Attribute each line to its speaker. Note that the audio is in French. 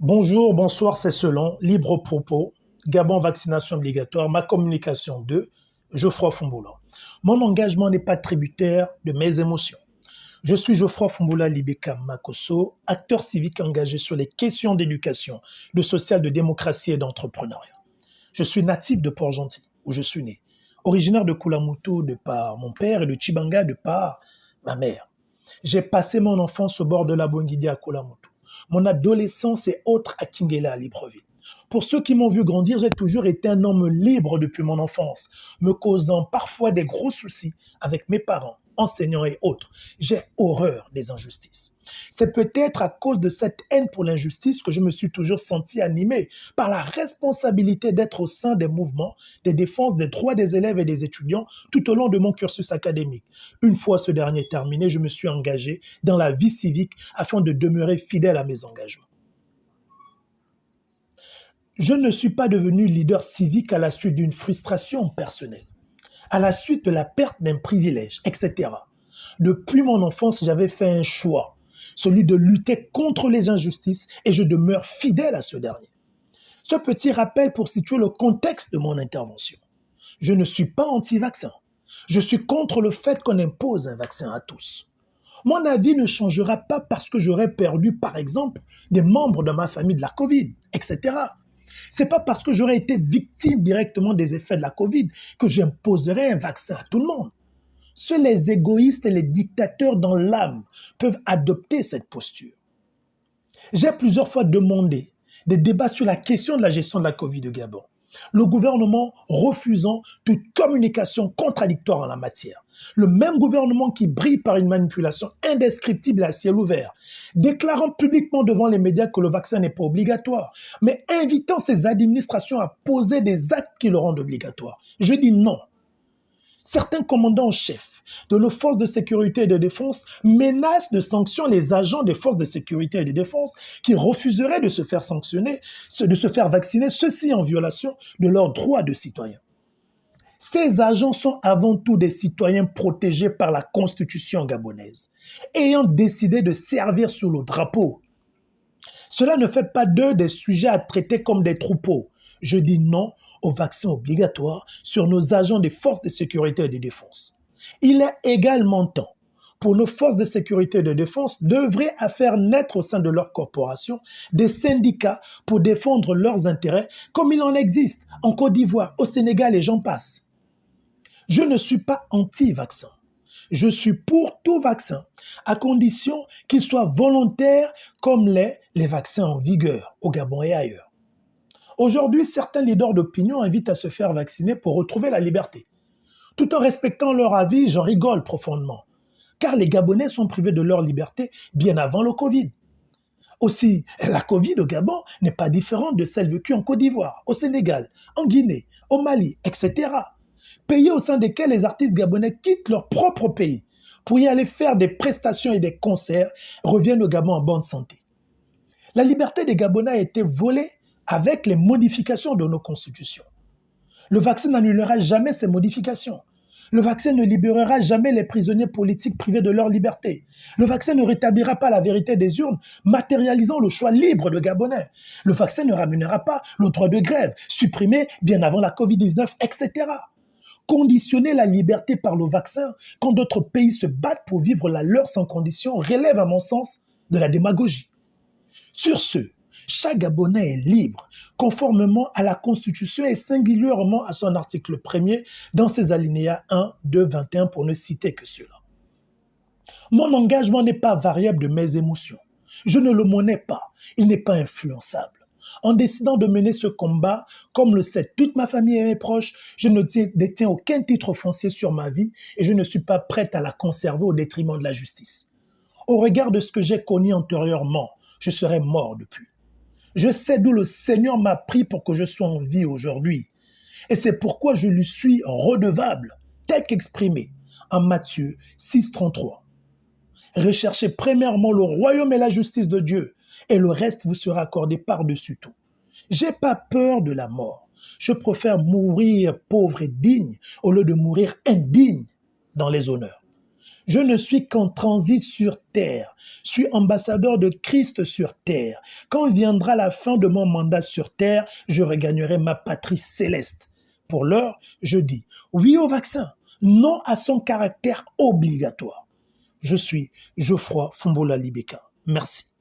Speaker 1: Bonjour, bonsoir, c'est selon, libre propos, Gabon vaccination obligatoire, ma communication 2, Geoffroy Fumboula. Mon engagement n'est pas tributaire de mes émotions. Je suis Geoffroy Fumboula Libeka Makosso, acteur civique engagé sur les questions d'éducation, de social, de démocratie et d'entrepreneuriat. Je suis natif de Port-Gentil, où je suis né, originaire de Kulamuto de par mon père et de Chibanga de par ma mère. J'ai passé mon enfance au bord de la Bongidi à Kulamuto, mon adolescence et autres à Kingela à Libreville. Pour ceux qui m'ont vu grandir, j'ai toujours été un homme libre depuis mon enfance, me causant parfois des gros soucis avec mes parents, enseignants et autres. J'ai horreur des injustices. C'est peut-être à cause de cette haine pour l'injustice que je me suis toujours senti animé par la responsabilité d'être au sein des mouvements de défense des droits des élèves et des étudiants tout au long de mon cursus académique. Une fois ce dernier terminé, je me suis engagé dans la vie civique afin de demeurer fidèle à mes engagements. Je ne suis pas devenu leader civique à la suite d'une frustration personnelle, à la suite de la perte d'un privilège, etc. Depuis mon enfance, j'avais fait un choix, celui de lutter contre les injustices, et je demeure fidèle à ce dernier. Ce petit rappel pour situer le contexte de mon intervention. Je ne suis pas anti-vaccin. Je suis contre le fait qu'on impose un vaccin à tous. Mon avis ne changera pas parce que j'aurais perdu, par exemple, des membres de ma famille de la Covid, etc. C'est pas parce que j'aurais été victime directement des effets de la Covid que j'imposerai un vaccin à tout le monde. Seuls les égoïstes et les dictateurs dans l'âme peuvent adopter cette posture. J'ai plusieurs fois demandé des débats sur la question de la gestion de la Covid au Gabon, le gouvernement refusant toute communication contradictoire en la matière. Le même gouvernement qui brille par une manipulation indescriptible à ciel ouvert, déclarant publiquement devant les médias que le vaccin n'est pas obligatoire, mais invitant ses administrations à poser des actes qui le rendent obligatoire. Je dis non. Certains commandants en chef de nos forces de sécurité et de défense menacent de sanctions les agents des forces de sécurité et de défense qui refuseraient de se faire sanctionner, de se faire vacciner, ceci en violation de leurs droits de citoyens. Ces agents sont avant tout des citoyens protégés par la Constitution gabonaise, ayant décidé de servir sous le drapeau. Cela ne fait pas d'eux des sujets à traiter comme des troupeaux. Je dis non au vaccin obligatoire sur nos agents des forces de sécurité et de défense. Il est également temps pour nos forces de sécurité et de défense d'œuvrer à faire naître au sein de leur corporation des syndicats pour défendre leurs intérêts comme il en existe en Côte d'Ivoire, au Sénégal et j'en passe. Je ne suis pas anti-vaccin. Je suis pour tout vaccin, à condition qu'il soit volontaire comme les vaccins en vigueur au Gabon et ailleurs. Aujourd'hui, certains leaders d'opinion invitent à se faire vacciner pour retrouver la liberté. Tout en respectant leur avis, j'en rigole profondément, car les Gabonais sont privés de leur liberté bien avant le Covid. Aussi, la Covid au Gabon n'est pas différente de celle vécue en Côte d'Ivoire, au Sénégal, en Guinée, au Mali, etc. Pays au sein desquels les artistes gabonais quittent leur propre pays pour y aller faire des prestations et des concerts, reviennent au Gabon en bonne santé. La liberté des Gabonais a été volée avec les modifications de nos constitutions. Le vaccin n'annulera jamais ces modifications. Le vaccin ne libérera jamais les prisonniers politiques privés de leur liberté. Le vaccin ne rétablira pas la vérité des urnes, matérialisant le choix libre de Gabonais. Le vaccin ne ramènera pas le droit de grève, supprimé bien avant la Covid-19, etc. Conditionner la liberté par le vaccin quand d'autres pays se battent pour vivre la leur sans condition relève à mon sens de la démagogie. Sur ce, chaque Gabonais est libre, conformément à la Constitution et singulièrement à son article 1er dans ses alinéas 1, 2, 21 pour ne citer que cela. Mon engagement n'est pas variable de mes émotions. Je ne le monnais pas. Il n'est pas influençable. En décidant de mener ce combat, comme le sait toute ma famille et mes proches, je ne détiens aucun titre foncier sur ma vie et je ne suis pas prête à la conserver au détriment de la justice. Au regard de ce que j'ai connu antérieurement, je serais mort depuis. Je sais d'où le Seigneur m'a pris pour que je sois en vie aujourd'hui. Et c'est pourquoi je lui suis redevable, tel qu'exprimé en Matthieu 6,33. Recherchez premièrement le royaume et la justice de Dieu, et le reste vous sera accordé par-dessus tout. J'ai pas peur de la mort. Je préfère mourir pauvre et digne au lieu de mourir indigne dans les honneurs. Je ne suis qu'en transit sur terre. Je suis ambassadeur de Christ sur terre. Quand viendra la fin de mon mandat sur terre, je regagnerai ma patrie céleste. Pour l'heure, je dis oui au vaccin, non à son caractère obligatoire. Je suis Geoffroy Fumbola Libeka. Merci.